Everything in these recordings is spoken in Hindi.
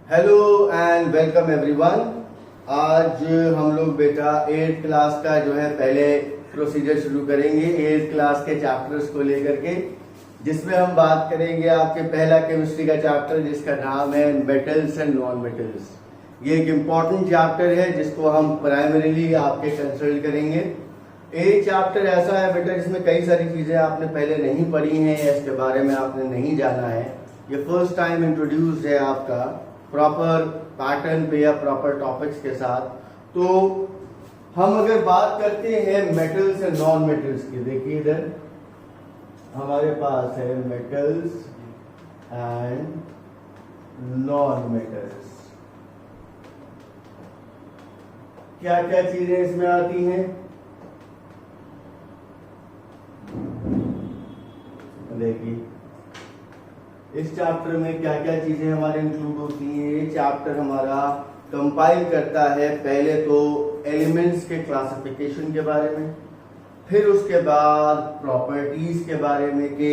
Hello and welcome everyone. आज हम लोग बेटा 8th क्लास का जो है पहले प्रोसीजर शुरू करेंगे 8th क्लास के चैप्टर्स को लेकर के, जिसमें हम बात करेंगे आपके पहला केमिस्ट्री का चैप्टर जिसका नाम है मेटल्स एंड नॉन मेटल्स। ये एक इम्पॉर्टेंट चैप्टर है जिसको हम प्राइमरीली आपके कंसल्ट करेंगे। एक चैप्टर ऐसा है बेटा जिसमें कई सारी चीजें आपने पहले नहीं पढ़ी हैं या इसके बारे में आपने नहीं जाना है। ये फर्स्ट टाइम इंट्रोड्यूस्ड है आपका प्रॉपर पैटर्न पे या प्रॉपर टॉपिक्स के साथ। तो हम अगर बात करते हैं मेटल्स एंड नॉन मेटल्स की, देखिए इधर हमारे पास है मेटल्स एंड नॉन मेटल्स। क्या क्या चीजें इसमें आती हैं? देखिए इस चैप्टर में क्या क्या चीजें हमारे इंक्लूड होती हैं। ये चैप्टर हमारा कंपाइल करता है पहले तो एलिमेंट्स के क्लासिफिकेशन के बारे में, फिर उसके बाद प्रॉपर्टीज के बारे में कि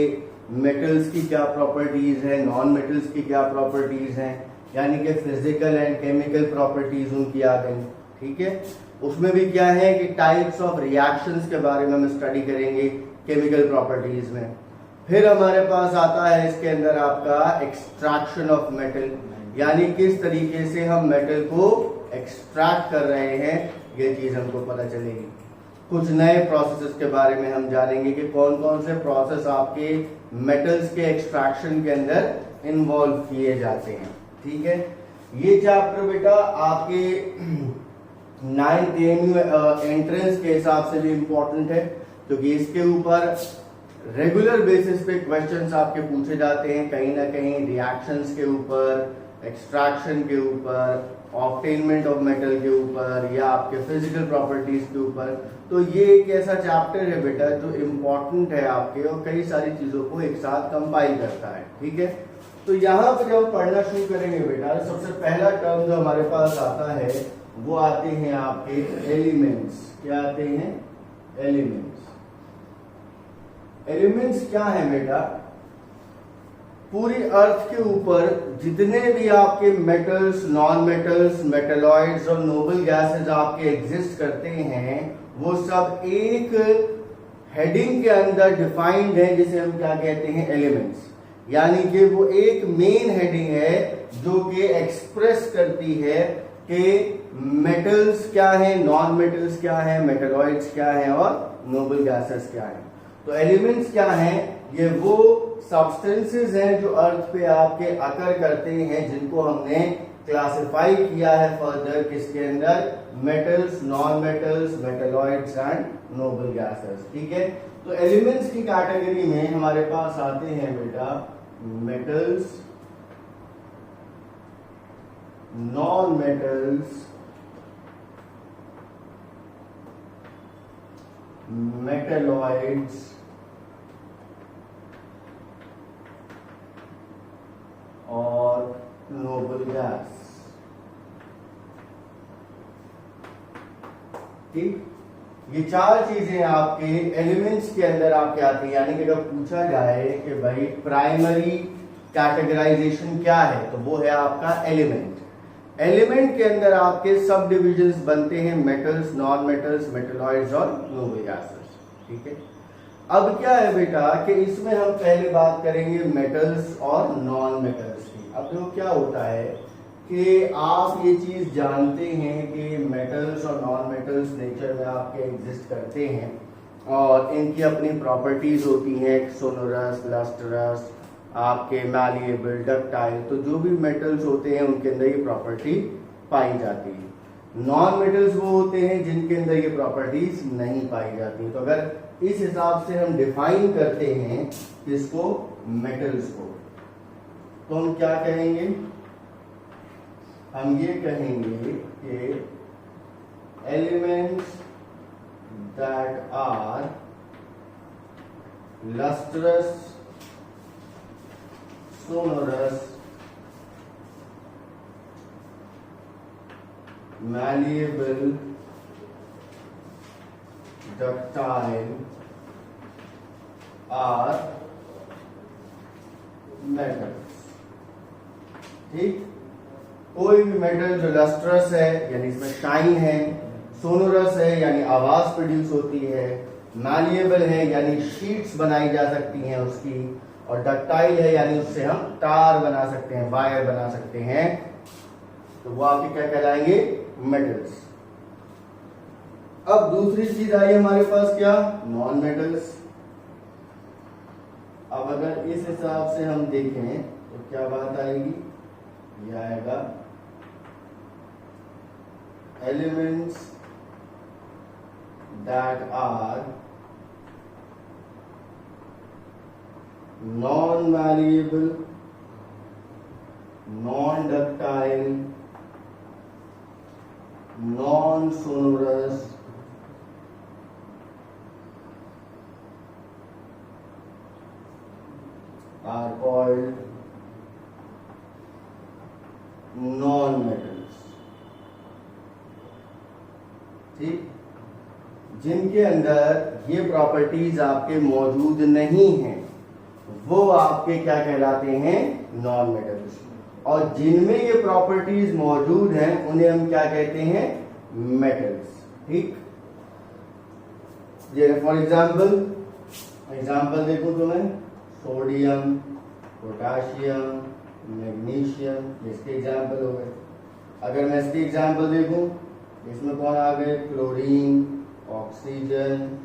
मेटल्स की क्या प्रॉपर्टीज हैं, नॉन मेटल्स की क्या प्रॉपर्टीज हैं, यानी कि फिजिकल एंड केमिकल प्रॉपर्टीज उनकी आ गई। ठीक है, उसमें भी क्या है कि टाइप्स ऑफ रिएक्शंस के बारे में हम स्टडी करेंगे केमिकल प्रॉपर्टीज में। फिर हमारे पास आता है इसके अंदर आपका एक्सट्रैक्शन ऑफ मेटल, यानी किस तरीके से हम मेटल को एक्सट्रैक्ट कर रहे हैं, ये चीज हमको पता चलेगी। कुछ नए प्रोसेसेस के बारे में हम जानेंगे कि कौन कौन से प्रोसेस आपके मेटल्स के एक्सट्रैक्शन के अंदर इन्वॉल्व किए जाते हैं। ठीक है, ये चैप्टर बेटा आपके 9th AMU एंट्रेंस के हिसाब से भी इंपॉर्टेंट है, क्योंकि इसके ऊपर रेगुलर बेसिस पे क्वेश्चंस आपके पूछे जाते हैं, कहीं ना कहीं रिएक्शंस के ऊपर, एक्सट्रैक्शन के ऊपर, ऑब्टेनमेंट ऑफ मेटल के ऊपर या आपके फिजिकल प्रॉपर्टीज के ऊपर। तो ये एक ऐसा चैप्टर है बेटा जो इम्पोर्टेंट है आपके और कई सारी चीजों को एक साथ कंपाइल करता है। ठीक है, तो यहाँ पे जब पढ़ना शुरू करेंगे बेटा, सबसे पहला टर्म जो हमारे पास आता है वो आते हैं आपके एलिमेंट्स। क्या आते हैं? एलिमेंट्स। एलिमेंट्स क्या है बेटा? पूरी अर्थ के ऊपर जितने भी आपके मेटल्स, नॉन मेटल्स, मेटलॉइड्स और नोबल गैसेस आपके एग्जिस्ट करते हैं, वो सब एक हेडिंग के अंदर डिफाइंड है जिसे हम क्या कहते हैं? एलिमेंट्स। यानी कि वो एक मेन हेडिंग है जो कि एक्सप्रेस करती है कि मेटल्स क्या है, नॉन मेटल्स क्या है, मेटलॉइड्स क्या है और नोबल गैसेस क्या है। तो एलिमेंट्स क्या हैं? ये वो सब्सटेंसेस हैं जो अर्थ पे आपके अकर करते हैं, जिनको हमने क्लासिफाई किया है फर्दर किसके अंदर? Metals, non metals, metalloids and noble gases. ठीक है, तो एलिमेंट्स की कैटेगरी में हमारे पास आते हैं बेटा मेटल्स, नॉन मेटल्स, मेटलॉइड्स और नोबल गैस। ठीक, ये चार चीजें आपके एलिमेंट्स के अंदर आपके आती हैं। यानी कि अगर पूछा जाए कि भाई प्राइमरी कैटेगराइजेशन क्या है, तो वो है आपका एलिमेंट। एलिमेंट के अंदर आपके सब डिविजन्स बनते हैं, मेटल्स, नॉन मेटल्स, मेटलॉइड्स और नोबल गैसेस। ठीक है, अब क्या है बेटा कि इसमें हम पहले बात करेंगे मेटल्स और नॉन मेटल्स की। अब देखो क्या होता है कि आप ये चीज जानते हैं कि मेटल्स और नॉन मेटल्स नेचर में आपके एग्जिस्ट करते हैं और इनकी अपनी प्रॉपर्टीज होती हैं, सोनोरस, लस्टरस, आपके मैलिएबल, डक्टाइल। तो जो भी मेटल्स होते हैं उनके अंदर ये प्रॉपर्टी पाई जाती है। नॉन मेटल्स वो होते हैं जिनके अंदर ये प्रॉपर्टीज नहीं पाई जाती। तो अगर इस हिसाब से हम डिफाइन करते हैं इसको, मेटल्स को, तो हम क्या कहेंगे? हम ये कहेंगे कि elements that are lustrous, sonorous, malleable, ductile are metals। ठीक, कोई भी मेटल जो लस्ट्रस है यानी इसमें शाइन है, सोनोरस है यानी आवाज प्रोड्यूस होती है, मैलिएबल है यानी शीट्स बनाई जा सकती हैं उसकी, और डक्टाइल है यानी उससे हम तार बना सकते हैं, वायर बना सकते हैं, तो वो आपके क्या कहलाएंगे? मेटल्स। अब दूसरी चीज आई हमारे पास क्या? Non metals. अब अगर इस हिसाब से हम देखें तो क्या बात आएगी? यह आएगा elements that are non malleable, non ductile, non sonorous, are called non-metals। ठीक, जिनके अंदर ये प्रॉपर्टीज आपके मौजूद नहीं हैं वो आपके क्या कहलाते हैं? Non metals. और जिनमें ये प्रॉपर्टीज मौजूद हैं उन्हें हम क्या कहते हैं? मेटल्स। ठीक, ये फॉर एग्जाम्पल देखो तुम्हें, सोडियम, पोटाशियम, मैग्नीशियम, इसके एग्जाम्पल हो गए। अगर मैं इसके एग्जाम्पल देखूं, इसमें कौन आ गए? क्लोरीन, ऑक्सीजन,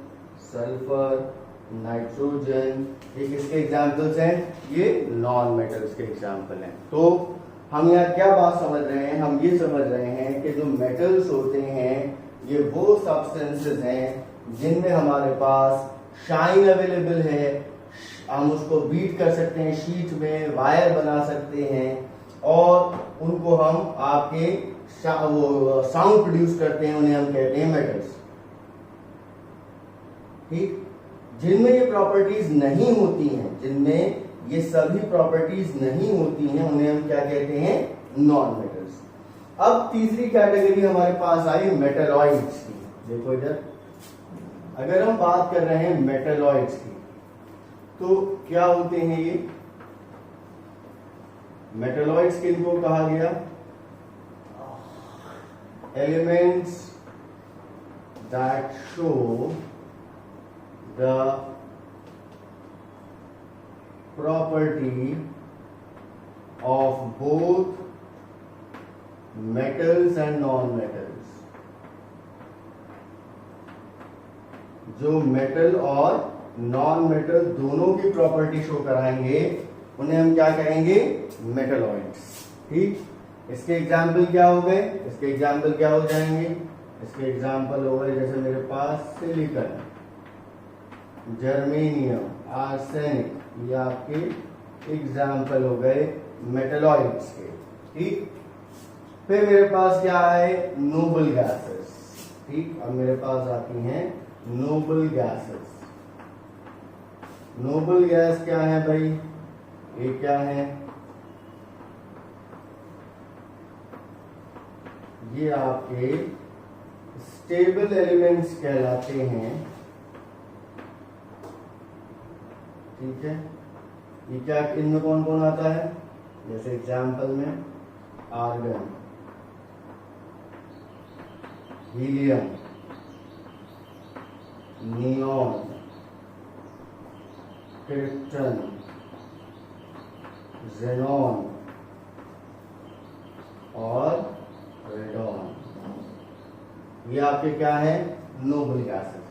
सल्फर, नाइट्रोजन, ये किसके एग्जाम्पल्स हैं? ये नॉन मेटल्स के एग्जाम्पल हैं। तो हम यहाँ क्या बात समझ रहे हैं? हम ये समझ रहे हैं कि जो मेटल्स होते हैं ये वो सब्सटेंसेस हैं जिनमें हमारे पास शाइन अवेलेबल है, हम उसको बीट कर सकते हैं शीट में, वायर बना सकते हैं, और उनको हम आपके वो साउंड प्रोड्यूस करते हैं, उन्हें हम कहते हैं मेटल्स। ठीक, जिनमें ये प्रॉपर्टीज नहीं होती हैं, जिनमें ये सभी प्रॉपर्टीज नहीं होती हैं, उन्हें हम क्या कहते हैं? Non metals. अब तीसरी कैटेगरी हमारे पास आई मेटलॉइड्स की। देखो इधर, अगर हम बात कर रहे हैं मेटलॉइड्स की तो क्या होते हैं ये मेटलॉइड्स? किनको कहा गया? Elements that show the property of both metals and non metals. जो मेटल और नॉन मेटल दोनों की प्रॉपर्टी शो कराएंगे उन्हें हम क्या कहेंगे? मेटलॉइड्स। ठीक, इसके एग्जाम्पल क्या हो गए? इसके एग्जाम्पल क्या हो जाएंगे? इसके एग्जाम्पल हो गए जैसे मेरे पास सिलिकॉन, जर्मेनियम, आर्सेनिक, ये आपके एग्जाम्पल हो गए मेटलॉइड्स के। ठीक, फिर मेरे पास क्या है? Noble gases. ठीक, अब मेरे पास आती हैं नोबल गैसेस। नोबल गैस क्या है भाई? ये क्या है? ये आपके स्टेबल एलिमेंट्स कहलाते हैं। ठीक है, ये क्या, इनमें कौन कौन आता है? जैसे एग्जाम्पल में argon, helium, neon, krypton, xenon और रेडॉन। ये आपके क्या है? Noble gases.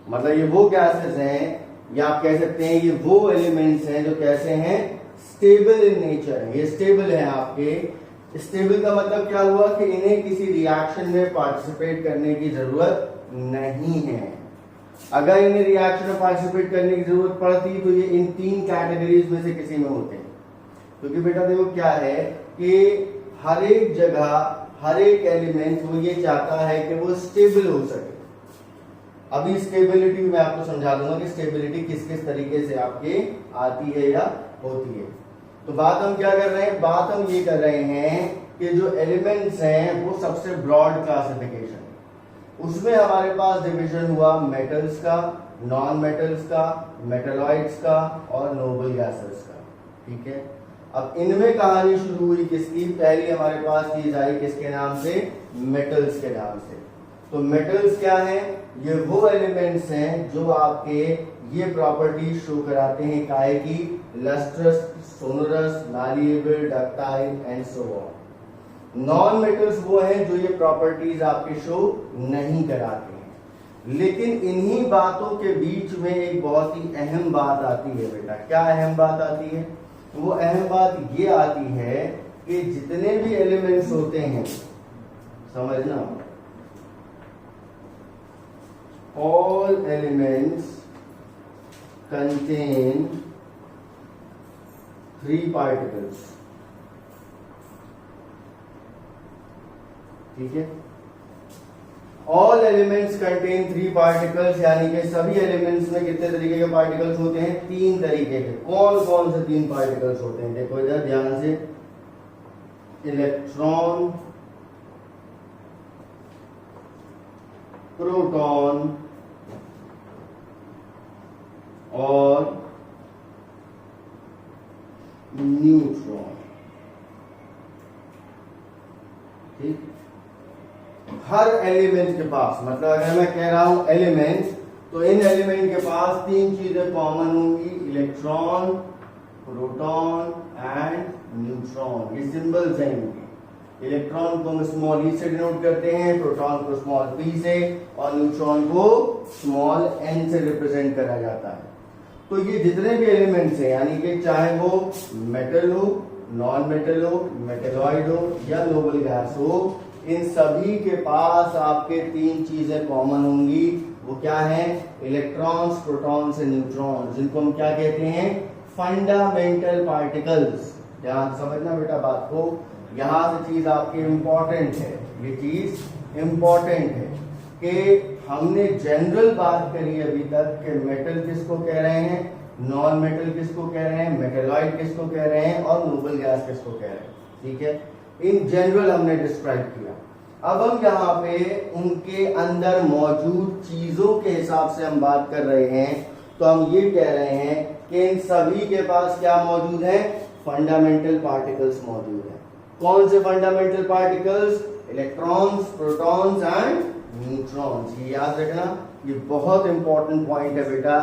मतलब ये वो गैसेस हैं, या आप कह सकते हैं ये वो एलिमेंट्स हैं जो कैसे हैं? स्टेबल इन नेचर है। ये स्टेबल है आपके। स्टेबल का मतलब क्या हुआ कि इन्हें किसी रिएक्शन में पार्टिसिपेट करने की जरूरत नहीं है। अगर इन्हें रिएक्शन में पार्टिसिपेट करने की जरूरत पड़ती तो ये इन तीन कैटेगरीज में से किसी में होते हैं। क्योंकि बेटा देखो क्या है कि हर एक जगह हर एक एलिमेंट वो ये चाहता है कि वो स्टेबल हो सके। अभी स्टेबिलिटी मैं आपको समझा दूंगा कि स्टेबिलिटी किस किस तरीके से आपके आती है या होती है। तो बात हम क्या कर रहे हैं? बात हम ये कर रहे हैं कि जो एलिमेंट्स हैं वो सबसे ब्रॉड क्लासिफिकेशन, उसमें हमारे पास डिवीजन हुआ मेटल्स का, नॉन मेटल्स का, मेटलॉइड्स का और नोबल गैसेस का। ठीक है, अब इनमें कहानी शुरू हुई किसकी, पहली हमारे पास चीज आई किसके नाम से, मेटल्स के नाम से। तो मेटल्स क्या हैं, ये वो एलिमेंट्स हैं जो आपके ये प्रॉपर्टी शो कराते हैं काय की, lustrous, sonorous, malleable, ductile and so on. Non metals वो हैं जो ये प्रॉपर्टीज आपके शो नहीं कराते हैं। लेकिन इन्हीं बातों के बीच में एक बहुत ही अहम बात आती है बेटा। क्या अहम बात आती है, वो अहम बात ये आती है कि जितने भी एलिमेंट्स होते हैं, समझना, all elements contain 3 particles, ठीक है। ऑल एलिमेंट्स कंटेन 3 पार्टिकल्स, यानी कि सभी एलिमेंट्स में कितने तरीके के पार्टिकल्स होते हैं, 3 तरीके के। कौन कौन से 3 पार्टिकल्स होते हैं, देखो इधर ध्यान से, इलेक्ट्रॉन, प्रोटॉन और न्यूट्रॉन, ठीक। हर एलिमेंट के पास, मतलब अगर मैं कह रहा हूं एलिमेंट्स, तो इन एलिमेंट के पास 3 चीजें कॉमन होंगी, इलेक्ट्रॉन, प्रोटॉन एंड न्यूट्रॉन। ये सिंबल्स हैं इनके। इलेक्ट्रॉन को हम स्मॉल ई से डिनोट करते हैं, प्रोटॉन को स्मॉल पी से, और न्यूट्रॉन को स्मॉल एन से रिप्रेजेंट करा जाता है। तो ये जितने भी एलिमेंट्स हैं, यानी कि चाहे वो मेटल हो, नॉन मेटल हो, मेटेलॉइड हो या नोबल गैस हो, इन सभी के पास आपके 3 चीजें कॉमन होंगी। वो क्या है, इलेक्ट्रॉन्स, प्रोटॉन्स एंड न्यूट्रॉन्स, जिनको हम क्या कहते हैं, फंडामेंटल पार्टिकल्स। ध्यान समझना बेटा बात को, यहां से चीज आपकी इंपॉर्टेंट है, ये चीज इंपॉर्टेंट है कि हमने जनरल बात करी अभी तक कि मेटल किसको कह रहे हैं, नॉन मेटल किसको कह रहे हैं, मेटेलॉइड किसको कह रहे हैं और नोबल गैस किसको कह रहे हैं, ठीक है। इन जनरल हमने डिस्क्राइब किया। अब हम यहाँ पे उनके अंदर मौजूद चीजों के हिसाब से हम बात कर रहे हैं। तो हम ये कह रहे हैं कि इन सभी के पास क्या मौजूद है, फंडामेंटल पार्टिकल्स मौजूद है। कौन से fundamental particles, electrons, protons and neutrons. ये याद रखना, ये बहुत इंपॉर्टेंट पॉइंट है बेटा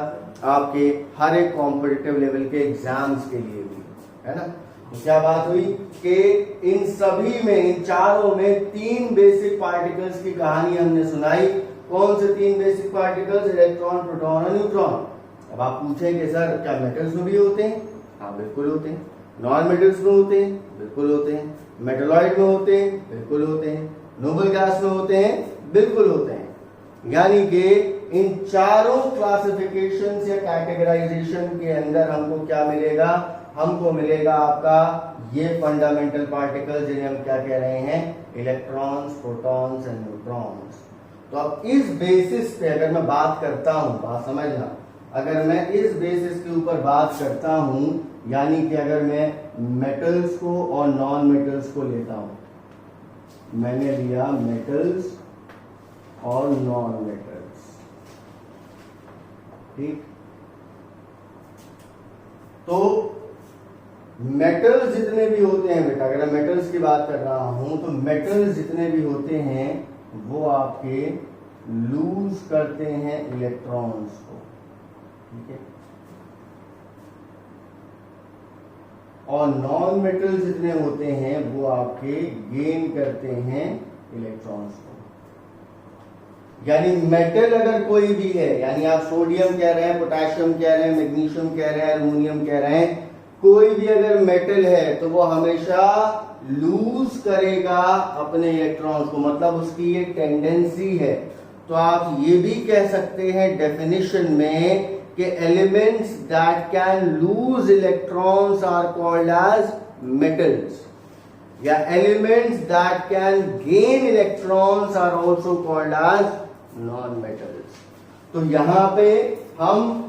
आपके हर एक कॉम्पिटिटिव लेवल के एग्जाम्स के लिए भी, है ना। तो क्या बात हुई कि इन सभी में, इन चारों में 3 बेसिक पार्टिकल्स की कहानी हमने सुनाई। कौन से 3 बेसिक पार्टिकल्स, इलेक्ट्रॉन, प्रोटॉन और न्यूट्रॉन। अब आप पूछेंगे सर क्या मेटल्स में भी होते हैं, हाँ बिल्कुल होते हैं। नॉन मेटल्स में होते हैं, बिल्कुल होते हैं। मेटलॉइड में होते हैं, बिल्कुल होते हैं। नोबल गैस में होते हैं, बिल्कुल होते हैं। यानी कि इन चारों क्लासिफिकेशन या कैटेगराइजेशन के अंदर हमको क्या मिलेगा, हमको मिलेगा आपका ये फंडामेंटल पार्टिकल, जिन्हें हम क्या कह रहे हैं, इलेक्ट्रॉन्स, प्रोटॉन्स एंड न्यूट्रॉन्स। तो अब इस बेसिस पे अगर मैं बात करता हूं, बात समझना, अगर मैं इस बेसिस के ऊपर बात करता हूं, यानी कि अगर मैं मेटल्स को और नॉन मेटल्स को लेता हूं, मैंने लिया मेटल्स और नॉन मेटल्स, ठीक। तो मेटल्स जितने भी होते हैं बेटा, अगर मैं मेटल्स की बात कर रहा हूं, तो मेटल्स जितने भी होते हैं वो आपके लूज करते हैं इलेक्ट्रॉन्स को, ठीक है। और नॉन मेटल जितने होते हैं वो आपके गेन करते हैं इलेक्ट्रॉन्स को। यानी मेटल अगर कोई भी है, यानी आप सोडियम कह रहे हैं, पोटेशियम कह रहे हैं, मैग्नीशियम कह रहे हैं, एल्युमिनियम कह रहे हैं, कोई भी अगर मेटल है तो वो हमेशा लूज करेगा अपने इलेक्ट्रॉन्स को, मतलब उसकी ये टेंडेंसी है। तो आप ये भी कह सकते हैं डेफिनेशन में कि elements that can lose electrons are called as metals, या elements that can gain electrons are also called as non metals. तो यहां पे हम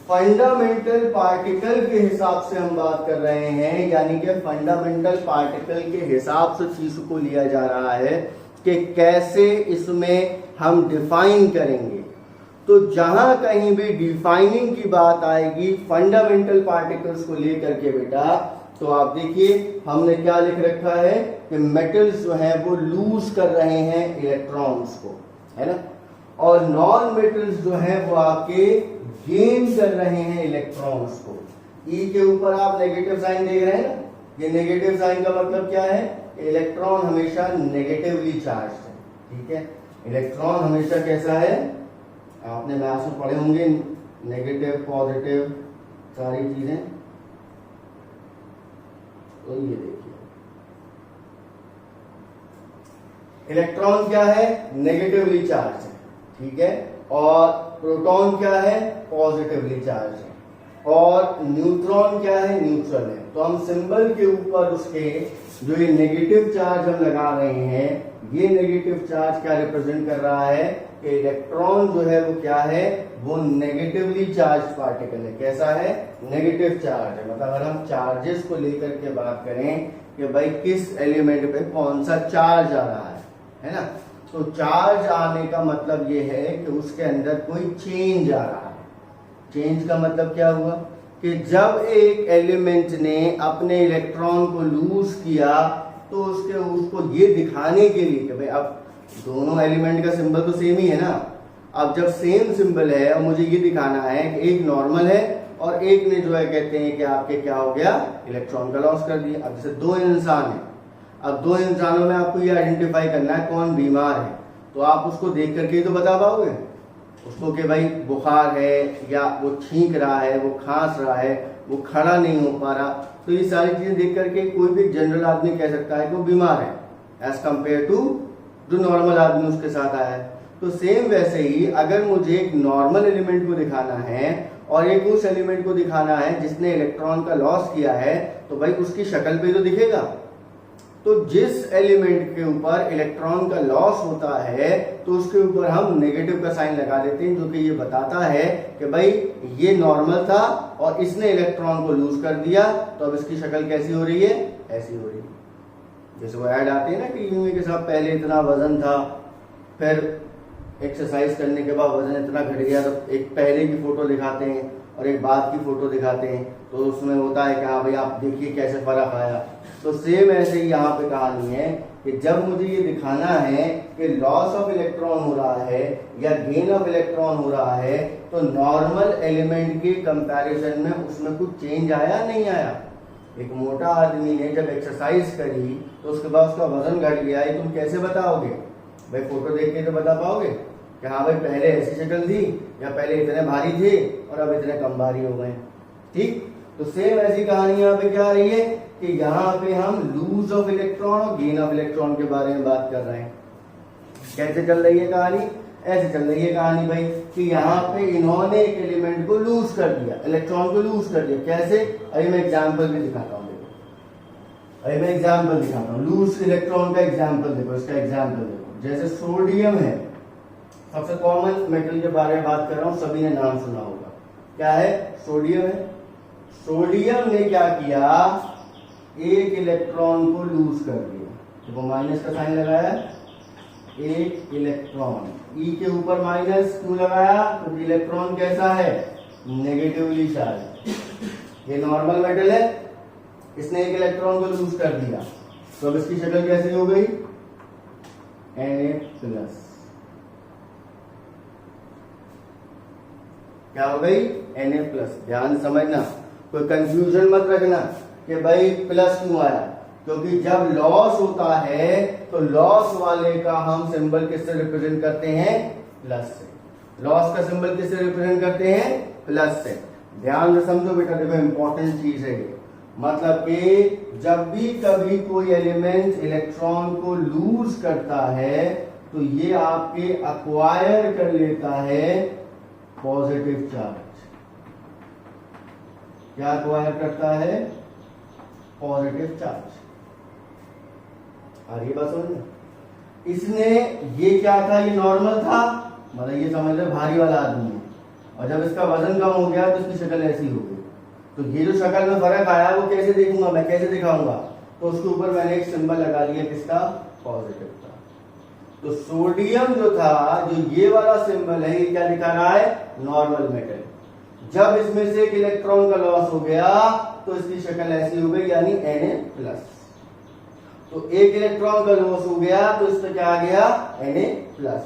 फंडामेंटल पार्टिकल के हिसाब से हम बात कर रहे हैं, यानी कि फंडामेंटल पार्टिकल के हिसाब से चीज को लिया जा रहा है कि कैसे इसमें हम डिफाइन करेंगे। तो जहां कहीं भी डिफाइनिंग की बात आएगी फंडामेंटल पार्टिकल्स को लेकर के बेटा, तो आप देखिए हमने क्या लिख रखा है कि मेटल्स जो है वो लूज कर रहे हैं इलेक्ट्रॉन्स को, है ना, और नॉन मेटल्स जो है वो आपके गेन कर रहे हैं इलेक्ट्रॉन्स को। ई के ऊपर आप नेगेटिव साइन देख रहे हैं ना, ये नेगेटिव साइन का मतलब क्या है, इलेक्ट्रॉन हमेशा नेगेटिवली चार्ज है, ठीक है। इलेक्ट्रॉन हमेशा कैसा है, आपने मैथ्स में पढ़े होंगे, नेगेटिव पॉजिटिव सारी चीजें। तो ये देखिए इलेक्ट्रॉन क्या है, नेगेटिवली चार्ज है, ठीक है, और प्रोटॉन क्या है, पॉजिटिवली चार्ज है, और न्यूट्रॉन क्या है, न्यूट्रल है। तो हम सिंबल के ऊपर उसके जो ये नेगेटिव चार्ज हम लगा रहे हैं, ये नेगेटिव चार्ज क्या रिप्रेजेंट कर रहा है कि इलेक्ट्रॉन जो है वो क्या है, वो नेगेटिवली चार्ज पार्टिकल है। कैसा है, नेगेटिव चार्ज है। मतलब अगर हम चार्जेस को लेकर के बात करें कि भाई किस एलिमेंट पे कौन सा चार्ज आ रहा है ना, तो चार्ज आने का मतलब ये है कि उसके अंदर कोई चेंज आ रहा है। चेंज का मतलब क्या हुआ कि जब एक एलिमेंट ने अपने इलेक्ट्रॉन को लूज किया तो उसको ये दिखाने के लिए कि भाई अब दोनों एलिमेंट का सिंबल तो सेम ही है ना, अब जब सेम सिंबल है और मुझे ये दिखाना है कि एक नॉर्मल है और एक ने जो है कहते हैं कि आपके क्या हो गया, इलेक्ट्रॉन का लॉस कर दिया। अब जैसे दो इंसान है, अब दो इंसानों में आपको ये आइडेंटिफाई करना है कौन बीमार है, तो आप उसको देख करके ही तो बता पाओगे उसको कि भाई बुखार है, या वो छींक रहा है, वो खांस रहा है, वो खड़ा नहीं हो पा रहा। तो ये सारी चीजें देख करके कोई भी जनरल आदमी कह सकता है कि वो बीमार है एज कंपेयर टू जो नॉर्मल आदमी उसके साथ आया है। तो सेम वैसे ही अगर मुझे एक नॉर्मल एलिमेंट को दिखाना है और एक उस एलिमेंट को दिखाना है जिसने इलेक्ट्रॉन का लॉस किया है, तो भाई उसकी शक्ल पे तो दिखेगा। तो जिस एलिमेंट के ऊपर इलेक्ट्रॉन का लॉस होता है तो उसके ऊपर हम नेगेटिव का साइन लगा देते हैं, जो कि ये बताता है कि भाई ये नॉर्मल था और इसने इलेक्ट्रॉन को लूज कर दिया, तो अब इसकी शक्ल कैसी हो रही है, ऐसी हो रही है। जैसे वो ऐड आती है ना टीवी में के साथ, पहले इतना वजन था, फिर एक्सरसाइज करने के बाद वजन इतना घट गया, तो एक पहले की फोटो दिखाते हैं और एक बाद की फोटो दिखाते हैं, तो उसमें होता है कि हाँ भाई आप देखिए कैसे फर्क आया। तो सेम ऐसे ही यहाँ पे कहानी है कि जब मुझे ये दिखाना है कि लॉस ऑफ इलेक्ट्रॉन हो रहा है या गेन ऑफ इलेक्ट्रॉन हो रहा है, तो नॉर्मल एलिमेंट के कंपैरिजन में उसमें कुछ चेंज आया नहीं आया। एक मोटा आदमी ने जब एक्सरसाइज करी तो उसके बाद उसका वजन घट गया, ये तुम कैसे बताओगे भाई, फोटो देख के तो बता पाओगे कि हाँ भाई पहले ऐसी शक्ल थी या पहले इतने भारी थे और अब इतने कम भारी हो गए, ठीक। तो सेम ऐसी कहानी यहाँ पे क्या आ रही है कि यहाँ पे हम लूज ऑफ इलेक्ट्रॉन और गेन ऑफ इलेक्ट्रॉन के बारे में बात कर रहे हैं। कैसे चल रही है कहानी, ऐसे चल रही है कहानी भाई कि यहाँ पे इन्होंने एक एलिमेंट को लूज कर दिया, इलेक्ट्रॉन को लूज कर दिया। कैसे, अभी मैं एग्जाम्पल भी दिखाता हूँ, देखो अभी मैं एग्जाम्पल दिखाता हूँ, लूज इलेक्ट्रॉन का एग्जाम्पल देखो, इसका एग्जाम्पल देखो। जैसे सोडियम है, सबसे कॉमन मेटल के बारे में बात कर रहा हूँ, सभी ने नाम सुना होगा, क्या है, सोडियम है। सोडियम ने क्या किया, एक इलेक्ट्रॉन को लूज कर दिया, देखो माइनस का साइन लगाया, एक इलेक्ट्रॉन, ई के ऊपर माइनस क्यों लगाया, तो इलेक्ट्रॉन कैसा है, नेगेटिवली चार्ज। ये नॉर्मल मेटल है, इसने एक इलेक्ट्रॉन को लूज कर दिया, तो अब इसकी शक्ल कैसी हो गई, Na+। क्या हो गई, Na+। ध्यान समझना, कोई कंफ्यूजन मत रखना कि भाई प्लस क्यों आया, क्योंकि जब लॉस होता है तो लॉस वाले का हम सिंबल किससे रिप्रेजेंट करते हैं, प्लस से। लॉस का सिंबल किससे रिप्रेजेंट करते हैं, प्लस से। ध्यान से समझो बेटा, देखो इंपॉर्टेंट चीज है ये, मतलब कि जब भी कभी कोई एलिमेंट इलेक्ट्रॉन को लूज करता है तो ये आपके अक्वायर कर लेता है पॉजिटिव चार्ज। क्या अक्वायर करता है, पॉजिटिव चार्ज। आ रही बात समझ में, इसने ये क्या था, ये नॉर्मल था, मतलब ये समझ लो भारी वाला आदमी है, और जब इसका वजन कम हो गया तो इसकी शक्ल ऐसी हो गई। तो ये जो शक्ल में फर्क आया वो कैसे देखूंगा मैं, कैसे दिखाऊंगा, तो उसके ऊपर मैंने एक सिंबल लगा लिया, किसका, पॉजिटिव का। तो सोडियम जो था, जो ये वाला सिंबल है, ये क्या दिखा रहा है? Normal metal. जब इसमें से एक इलेक्ट्रॉन का लॉस हो गया तो इसकी शक्ल ऐसी हो गई, यानी Na+। तो एक इलेक्ट्रॉन का लॉस हो गया तो इसमें क्या आ गया? Na+।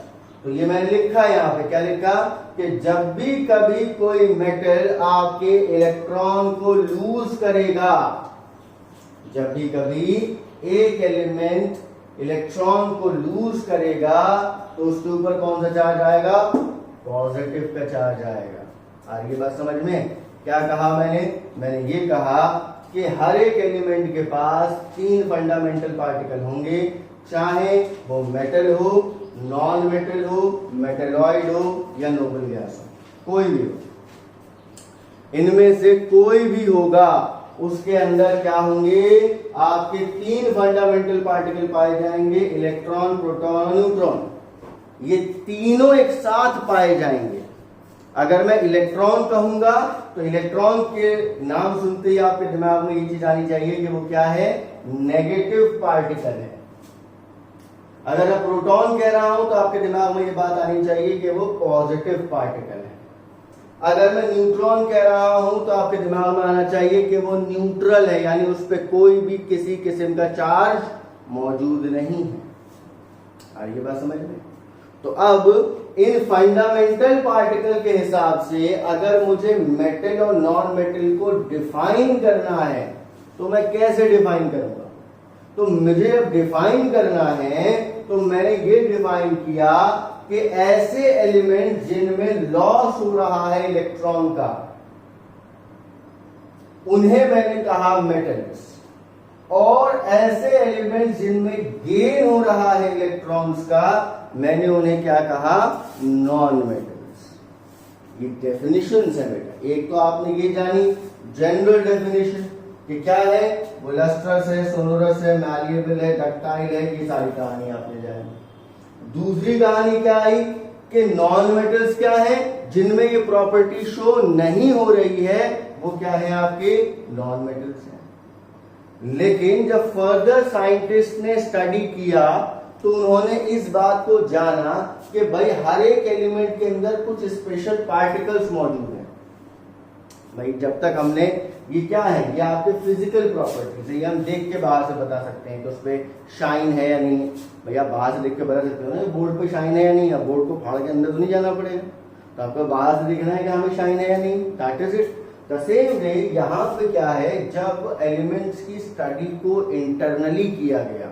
तो ये मैंने लिखा यहाँ पे, क्या लिखा कि जब भी कभी कोई मेटल आपके इलेक्ट्रॉन को लूज करेगा, जब भी कभी एक एलिमेंट इलेक्ट्रॉन को लूज करेगा तो उसके ऊपर कौन सा चार्ज आएगा? पॉजिटिव का चार्ज आएगा। आ रही है बात समझ में? क्या कहा मैंने ये कहा कि हर एक एलिमेंट के पास 3 फंडामेंटल पार्टिकल होंगे, चाहे वो मेटल हो, नॉन मेटल हो, मेटेलॉइड हो या नोबल गैस हो, कोई भी हो। इनमें से कोई भी होगा, उसके अंदर क्या होंगे? आपके 3 फंडामेंटल पार्टिकल पाए जाएंगे, इलेक्ट्रॉन, प्रोटॉन और न्यूट्रॉन। ये तीनों एक साथ पाए जाएंगे। अगर मैं इलेक्ट्रॉन कहूंगा तो इलेक्ट्रॉन के नाम सुनते ही आपके दिमाग में ये चीज आनी चाहिए कि वो क्या है? नेगेटिव पार्टिकल है। अगर मैं प्रोटॉन कह रहा हूं तो आपके दिमाग में ये बात आनी चाहिए कि वो पॉजिटिव पार्टिकल है। अगर मैं न्यूट्रॉन कह रहा हूं तो आपके दिमाग में आना चाहिए कि वो न्यूट्रल है, यानी उस पर कोई भी किसी किस्म का चार्ज मौजूद नहीं है। आ रही है बात समझ में? तो अब इन फंडामेंटल पार्टिकल के हिसाब से अगर मुझे मेटल और नॉन मेटल को डिफाइन करना है तो मैं कैसे डिफाइन करूंगा? तो मुझे अब डिफाइन करना है तो मैंने ये डिफाइन किया कि ऐसे एलिमेंट जिनमें लॉस हो रहा है इलेक्ट्रॉन का, उन्हें मैंने कहा मेटल्स, और ऐसे एलिमेंट जिनमें गेन हो रहा है इलेक्ट्रॉन्स का, मैंने उन्हें क्या कहा? Non metals. ये डेफिनेशंस है बेटा। एक तो आपने ये जानी जनरल डेफिनेशन कि क्या है, वो लस्ट्रस है, सोनोरस है, मैलिएबल है, डक्टाइल है, ये सारी कहानी आपने जानी। दूसरी कहानी क्या आई कि नॉन मेटल्स क्या है? जिनमें ये प्रॉपर्टी शो नहीं हो रही है, वो क्या है? आपके नॉन मेटल्स हैं। लेकिन जब फर्दर साइंटिस्ट ने स्टडी किया तो उन्होंने इस बात को जाना कि भाई हर एक एलिमेंट के अंदर कुछ स्पेशल पार्टिकल्स मौजूद हैं। भाई जब तक हमने ये क्या है, ये आपके फिजिकल प्रॉपर्टीज है, ये हम देख के बाहर से बता सकते हैं कि उस पर शाइन है या नहीं। भैया बाहर से देख के बता सकते हो ना बोर्ड पे शाइन है या नहीं। अब बोर्ड को फाड़ के अंदर तो नहीं जाना पड़ेगा, तो आपको बाहर से दिखना है कि हमें शाइन है या नहीं। That is it. The same way यहाँ पे क्या है, जब एलिमेंट्स की स्टडी को इंटरनली किया गया,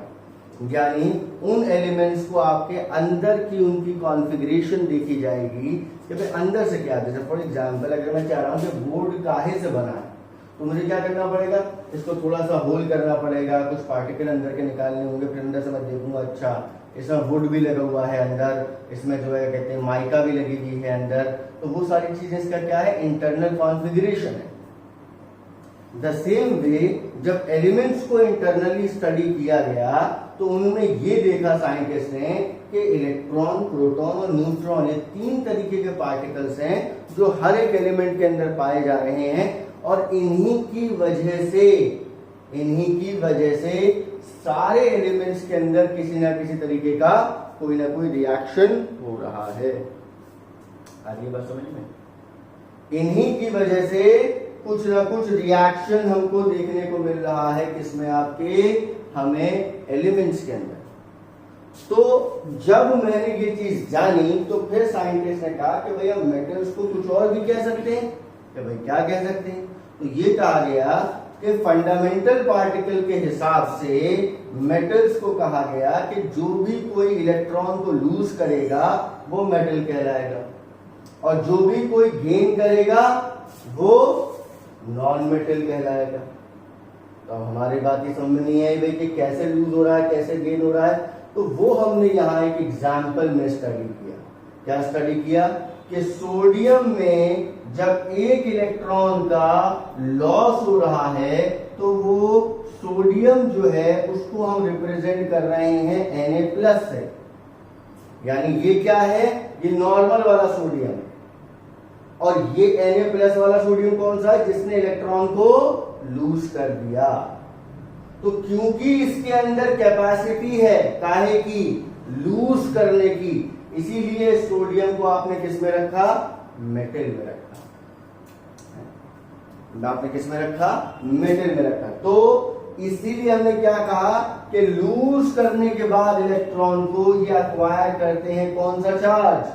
यानी उन एलिमेंट्स को आपके अंदर की उनकी कॉन्फ़िगरेशन देखी जाएगी कि भाई अंदर से क्या। जैसे फॉर एग्जांपल अगर मैं चाह रहा हूं कि बोर्ड काहे से बना है, तो मुझे क्या करना पड़ेगा? इसको थोड़ा सा होल करना पड़ेगा, कुछ पार्टिकल अंदर के निकालने होंगे, फिर अंदर से मैं देखूंगा अच्छा इसमें वुड भी लगा हुआ है अंदर, इसमें जो है कहते हैं माइका भी लगी हुई है अंदर। तो वो सारी चीजें इसका क्या है? इंटरनल कॉन्फ़िगरेशन है। द सेम वे जब एलिमेंट्स को इंटरनली स्टडी किया गया तो उन्होंने ये देखा साइंटिस्ट ने कि इलेक्ट्रॉन, प्रोटॉन और न्यूट्रॉन, ये 3 तरीके के पार्टिकल्स हैं जो हर एक एलिमेंट के अंदर पाए जा रहे हैं, और इन्हीं की वजह से सारे एलिमेंट्स के अंदर किसी ना किसी तरीके का कोई ना कोई रिएक्शन हो रहा है। आगे बात समझ में? इन्हीं की वजह से कुछ ना कुछ रिएक्शन हमको देखने को मिल रहा है, किसमें? आपके हमें एलिमेंट्स के अंदर। तो जब मैंने ये चीज जानी तो फिर साइंटिस्ट ने कहा कि भैया मेटल्स को कुछ और भी कह सकते हैं। कि भाई क्या कह सकते हैं? तो ये कहा गया कि फंडामेंटल पार्टिकल के हिसाब से मेटल्स को कहा गया कि जो भी कोई इलेक्ट्रॉन को लूज करेगा वो मेटल कहलाएगा, और जो भी कोई गेन करेगा वो नॉन मेटल कहलाएगा। तो हमारी बात ये समझ नहीं आई भाई कि कैसे लूज हो रहा है, कैसे गेन हो रहा है। तो वो हमने यहाँ एक एग्जाम्पल में स्टडी किया। क्या स्टडी किया? कि सोडियम में जब एक इलेक्ट्रॉन का लॉस हो रहा है तो वो सोडियम जो है उसको हम रिप्रेजेंट कर रहे हैं Na+ से। यानी ये क्या है? ये नॉर्मल वाला सोडियम है, और ये Na+ वाला सोडियम कौन सा है? जिसने इलेक्ट्रॉन को लूज कर दिया। तो क्योंकि इसके अंदर कैपेसिटी है काहे की? लूज करने की, इसीलिए सोडियम को आपने किस में रखा, मेटल में रखा, आपने किस में रखा, मेटल में रखा। तो इसीलिए हमने क्या कहा कि लूज करने के बाद इलेक्ट्रॉन को ये अक्वायर करते हैं कौन सा चार्ज,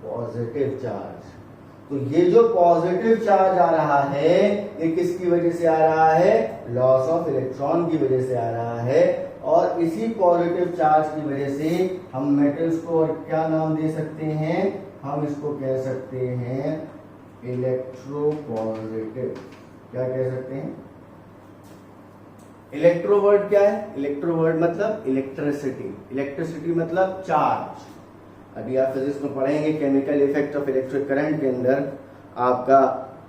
पॉजिटिव चार्ज। तो ये जो पॉजिटिव चार्ज आ रहा है ये किसकी वजह से आ रहा है, लॉस ऑफ इलेक्ट्रॉन की वजह से आ रहा है। और इसी पॉजिटिव चार्ज की वजह से हम मेटल्स को और क्या नाम दे सकते हैं, हम इसको कह सकते हैं इलेक्ट्रोपॉजिटिव। क्या कह सकते हैं, इलेक्ट्रोवर्ड क्या है, इलेक्ट्रोवर्ड मतलब इलेक्ट्रिसिटी, इलेक्ट्रिसिटी मतलब चार्ज। अभी आप फिजिक्स में पढ़ेंगे chemical effect of electric current के अंदर आपका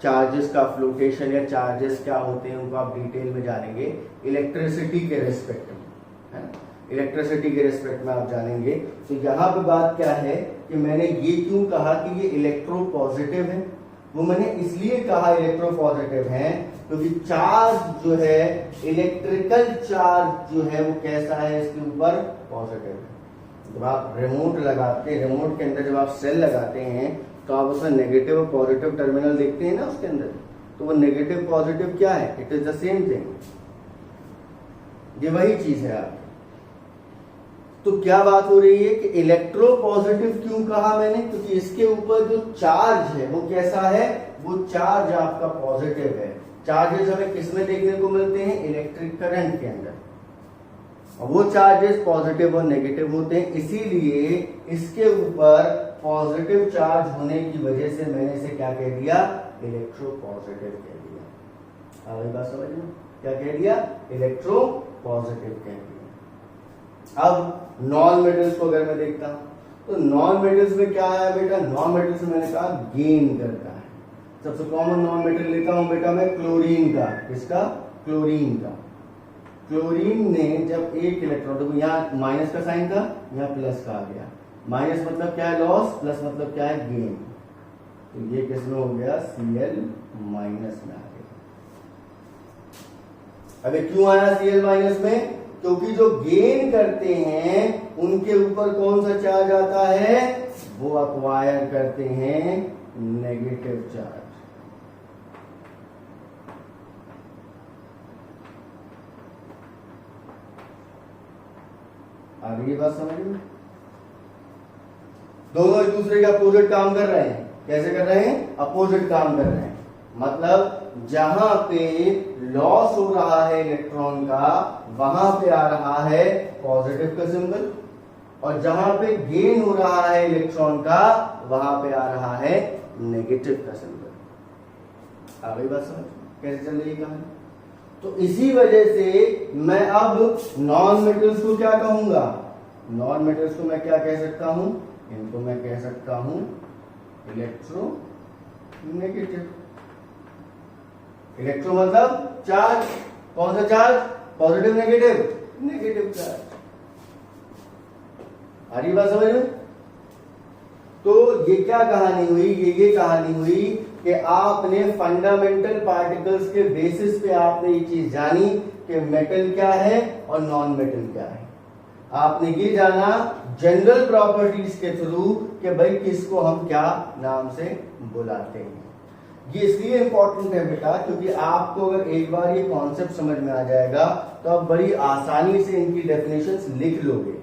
चार्जेस का फ्लोटेशन या चार्जेस क्या होते हैं उनको आप डिटेल में जानेंगे इलेक्ट्रिसिटी के रिस्पेक्ट में, है इलेक्ट्रिसिटी के रिस्पेक्ट में आप जानेंगे। तो यहाँ पे बात क्या है कि मैंने ये क्यों कहा कि ये इलेक्ट्रो पॉजिटिव है, वो मैंने इसलिए कहा इलेक्ट्रो पॉजिटिव है क्योंकि चार्ज जो है, इलेक्ट्रिकल चार्ज जो है वो कैसा है, इसके ऊपर पॉजिटिव है। जब आप रिमोट लगाते हैं, रिमोट के अंदर जब आप सेल लगाते हैं तो आप उसमें नेगेटिव और पॉजिटिव टर्मिनल देखते हैं ना उसके अंदर, तो वो नेगेटिव पॉजिटिव क्या है, it is the same thing, ये वही चीज है आप। तो क्या बात हो रही है कि इलेक्ट्रो पॉजिटिव क्यों कहा मैंने, क्योंकि इसके ऊपर जो चार्ज है वो कैसा है, वो चार्ज आपका पॉजिटिव है। चार्जेस हमें किसमें देखने को मिलते हैं, इलेक्ट्रिक करंट के अंदर, और वो चार्जेस पॉजिटिव और नेगेटिव होते हैं। इसीलिए इसके ऊपर पॉजिटिव चार्ज होने की वजह से मैंने इसे क्या कह दिया, इलेक्ट्रो पॉजिटिव कह दिया। अभी बात समझ में, क्या कह दिया, इलेक्ट्रो पॉजिटिव कह दिया। अब नॉन मेटल्स को अगर मैं देखता हूं तो नॉन मेटल्स में क्या है बेटा, नॉन मेटल्स में मैंने कहा गेन करता है। सबसे कॉमन नॉन मेटल लेता हूं बेटा मैं क्लोरीन का, किसका, क्लोरीन का। क्लोरीन ने जब एक इलेक्ट्रॉन, देखो यहाँ माइनस का साइन था, यहाँ प्लस का आ गया, माइनस मतलब क्या है लॉस, प्लस मतलब क्या है गेन, तो ये किसमें हो गया, Cl माइनस में आ गया। अबे क्यों आया Cl माइनस में, क्योंकि जो गेन करते हैं उनके ऊपर कौन सा चार्ज आता है, वो अक्वायर करते हैं नेगेटिव चार्ज। आगे ये बात समझ में, दोनों एक दूसरे के अपोजिट काम कर रहे हैं। कैसे कर रहे हैं, अपोजिट काम कर रहे हैं। मतलब जहां पे लॉस हो रहा है इलेक्ट्रॉन का वहां पे आ रहा है पॉजिटिव का सिंबल, और जहां पे गेन हो रहा है इलेक्ट्रॉन का वहां पे आ रहा है नेगेटिव का सिंबल। आगे बात समझ कैसे चल रही कहानी। तो इसी वजह से मैं अब नॉन मेटल्स को क्या कहूंगा, नॉन मेटल्स को मैं क्या कह सकता हूं, इनको मैं कह सकता हूं इलेक्ट्रो नेगेटिव। इलेक्ट्रो मतलब चार्ज, कौन सा charge, positive negative, negative charge. आ रही बात समझ में। तो ये क्या कहानी हुई, ये कहानी हुई कि आपने फंडामेंटल पार्टिकल्स के बेसिस पे आपने ये चीज जानी कि मेटल क्या है और नॉन मेटल क्या है। आपने ये जाना जनरल प्रॉपर्टीज के थ्रू कि भाई किसको हम क्या नाम से बुलाते हैं। ये इसलिए इंपॉर्टेंट है बेटा क्योंकि आपको अगर एक बार ये कॉन्सेप्ट समझ में आ जाएगा तो आप बड़ी आसानी से इनकी डेफिनेशंस लिख लोगे,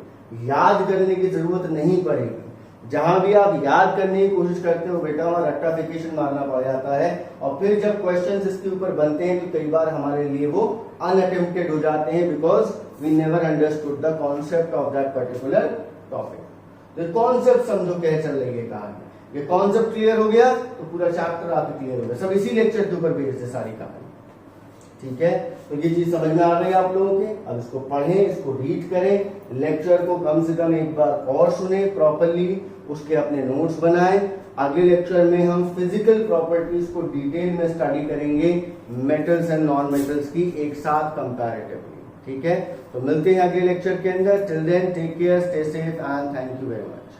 याद करने की जरूरत नहीं पड़ेगी। जहां भी आप याद करने की कोशिश करते हो बेटा वहां रट्टाफिकेशन मारना पड़ जाता है, और फिर जब क्वेश्चंस इसके ऊपर बनते हैं तो कई बार हमारे लिए वो अनअटेम्प्टेड हो जाते हैं because we never understood the concept of that particular topic. तो कॉन्सेप्ट समझो क्या चल रही है कहानी, ये कॉन्सेप्ट क्लियर हो गया तो पूरा चैप्टर आपको क्लियर हो गया। सब इसी लेक्चर के ऊपर बेस्ड है सारी कहानी, ठीक है। तो ये चीज समझ में आ रही है आप लोगों के। अब इसको पढ़ें, इसको रीड करें, लेक्चर को कम से कम एक बार और सुने प्रॉपर्ली, उसके अपने नोट्स बनाएं। अगले लेक्चर में हम फिजिकल प्रॉपर्टीज को डिटेल में स्टडी करेंगे, मेटल्स एंड नॉन मेटल्स की एक साथ कंपैरेटिवली, ठीक है। तो मिलते हैं अगले लेक्चर के अंदर। Till then take care, stay safe and thank you very much.